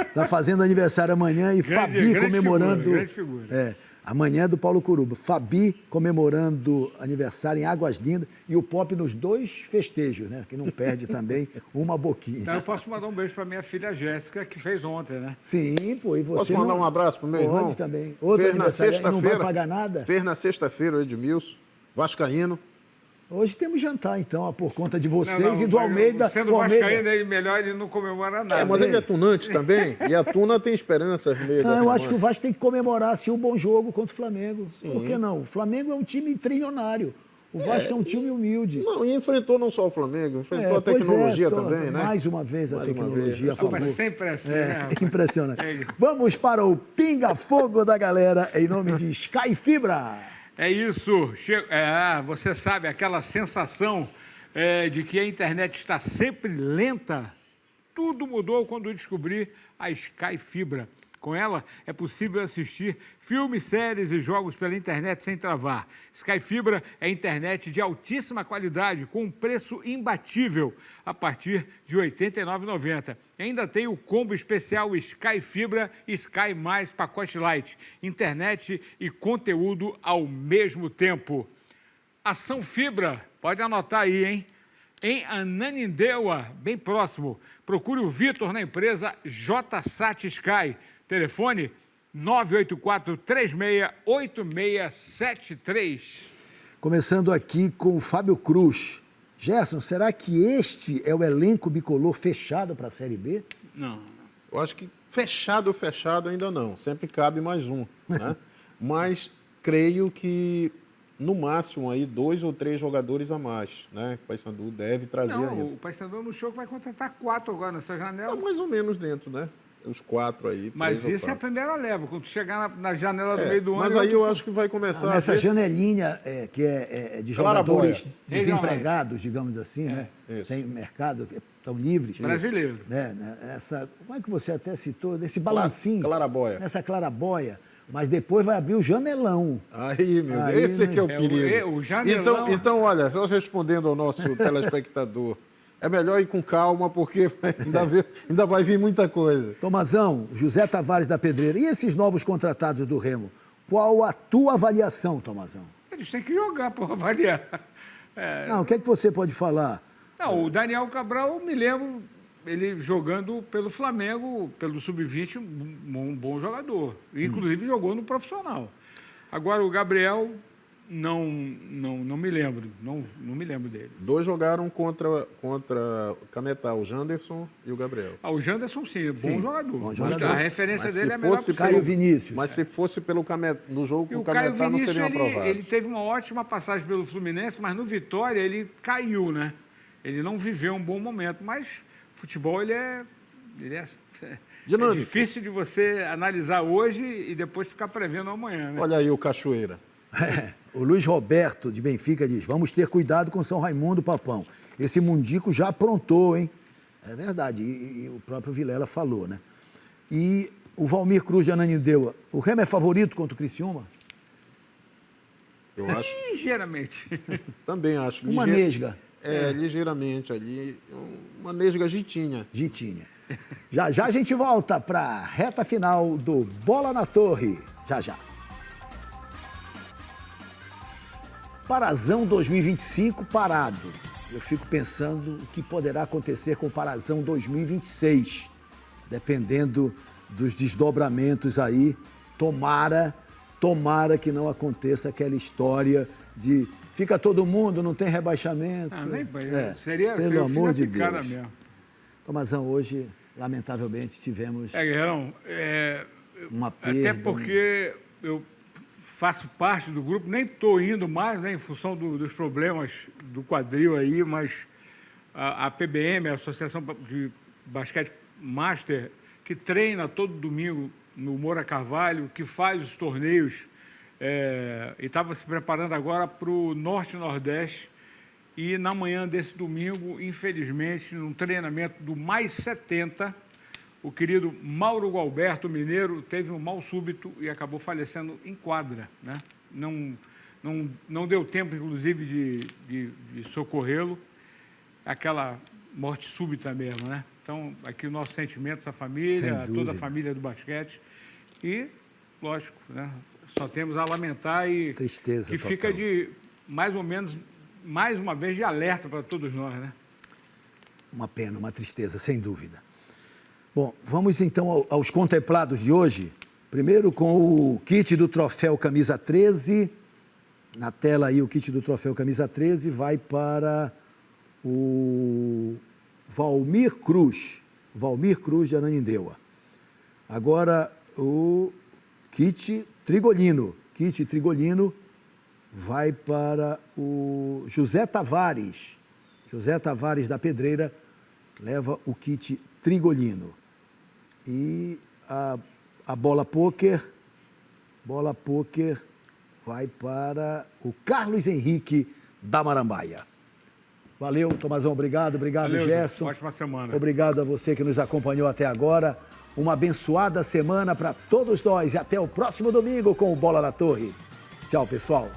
Está fazendo aniversário amanhã e Fabi comemorando. Grande figura. Amanhã é do Paulo Curuba. Fabi comemorando aniversário em Águas Lindas e o Pop nos 2 festejos, né? Que não perde também uma boquinha. Então eu posso mandar um beijo para minha filha Jéssica, que fez ontem, né? Sim, pô, e você Posso mandar um abraço para o meu irmão? Pode também. Outro aniversário, não vai pagar nada? Fez na sexta-feira o Edmilson, vascaíno. Hoje temos jantar, então, por conta de vocês e do Almeida. Sendo vascaíno, melhor ele não comemora nada. Mas ele é tunante também, e a Tuna tem esperanças mesmo. Eu acho que o Vasco tem que comemorar assim, um bom jogo contra o Flamengo. Sim. Por que não? O Flamengo é um time trilionário. O Vasco é um time humilde. Não, e enfrentou não só o Flamengo, enfrentou a tecnologia também, né? Mais uma vez a tecnologia a favor. Mas sempre assim, né? Impressionante. Vamos para o pinga-fogo da galera, em nome de Sky Fibra. É isso. Você sabe, aquela sensação de que a internet está sempre lenta. Tudo mudou quando descobri a Sky Fibra. Com ela, é possível assistir filmes, séries e jogos pela internet sem travar. Sky Fibra é internet de altíssima qualidade, com um preço imbatível, a partir de R$ 89,90. Ainda tem o combo especial Sky Fibra e Sky Mais Pacote Light. Internet e conteúdo ao mesmo tempo. Ação Fibra, pode anotar aí, hein? Em Ananindeua, bem próximo. Procure o Vitor na empresa JSAT Sky. Telefone 984-368673. Começando aqui com o Fábio Cruz. Gerson, será que este é o elenco bicolor fechado para a Série B? Não. Eu acho que fechado ainda não. Sempre cabe mais um, né? Mas creio que, no máximo, aí 2 ou 3 jogadores a mais, né? O Paysandu deve trazer ainda. O Paysandu no show vai contratar 4 agora nessa janela. É mais ou menos dentro, né? os 4 aí. Mas 3 ou isso é a 4. primeira leva, quando tu chegar na janela do meio do ano... Mas aí eu acho que vai começar Nessa a ver... janelinha que é de Claraboia. jogadores desempregados, digamos assim, né? isso. Sem mercado, que estão livres. Brasileiro. Né? Como é que você até citou? Nesse balancinho. Claraboia. Nessa claraboia. Mas depois vai abrir o janelão. Aí, meu Deus, Aí, esse é que é o né? perigo. O janelão... Então, olha, só respondendo ao nosso telespectador, é melhor ir com calma, porque ainda vai vir muita coisa. Tomazão, José Tavares da Pedreira. E esses novos contratados do Remo? Qual a tua avaliação, Tomazão? Eles têm que jogar para avaliar. Não, o que é que você pode falar? Não, o Daniel Cabral, me lembro, ele jogando pelo Flamengo, pelo Sub-20, um bom jogador. Inclusive jogou no profissional. Agora o Gabriel, não me lembro. Não me lembro dele. 2 jogaram contra o Cametá, o Janderson e o Gabriel. O Janderson, sim, bom jogador. bom jogador. Mas a referência Mas dele se é a melhor fosse possível. Caio Vinícius. Mas se fosse pelo Cametá, no jogo E com o o Caio Cametá, não Vinícius, seriam aprovados. ele teve uma ótima passagem pelo Fluminense, mas no Vitória ele caiu, né? Ele não viveu um bom momento, mas futebol ele é Dinâmico. difícil de você analisar hoje e depois ficar prevendo amanhã, né? Olha aí o Cachoeira. O Luiz Roberto, de Benfica, diz: vamos ter cuidado com São Raimundo, Papão. Esse mundico já aprontou, hein? É verdade, e o próprio Vilela falou, né? E o Valmir Cruz de Ananindeua, o Remo é favorito contra o Criciúma? Eu acho. Ligeiramente. Também acho. Uma nesga. Ligeiramente ali. Uma nesga Gitinha. Gitinha. Já já a gente volta para a reta final do Bola na Torre. Já já. Parazão 2025 parado. Eu fico pensando o que poderá acontecer com o Parazão 2026, dependendo dos desdobramentos aí. Tomara que não aconteça aquela história de fica todo mundo, não tem rebaixamento. Nem seria pelo amor de picada Deus. mesmo. Tomazão, hoje, lamentavelmente, tivemos Guerreirão, uma perda. até porque eu faço parte do grupo, nem estou indo mais, né, em função dos problemas do quadril aí, mas a PBM, a Associação de Basquete Master, que treina todo domingo no Moura Carvalho, que faz os torneios, e estava se preparando agora para o Norte e Nordeste, e na manhã desse domingo, infelizmente, num treinamento do Mais 70, o querido Mauro Gualberto Mineiro teve um mal súbito e acabou falecendo em quadra, né? Não deu tempo, inclusive, de socorrê-lo. Aquela morte súbita mesmo, né? Então, aqui o nosso sentimento, a família, toda a família do basquete. E, lógico, né? Só temos a lamentar e tristeza que total. fica de, mais ou menos, mais uma vez, de alerta para todos nós, né? Uma pena, uma tristeza, sem dúvida. Bom, vamos então aos contemplados de hoje. Primeiro com o kit do troféu Camisa 13. Na tela aí o kit do troféu Camisa 13 vai para o Valmir Cruz de Ananindeua. Agora o kit Trigolino. Kit Trigolino vai para o José Tavares. José Tavares da Pedreira leva o kit Trigolino. E a bola pôquer vai para o Carlos Henrique da Marambaia. Valeu, Tomazão, obrigado, Valeu, Gerson. Ótima semana. Obrigado a você que nos acompanhou até agora. Uma abençoada semana para todos nós e até o próximo domingo com o Bola na Torre. Tchau, pessoal.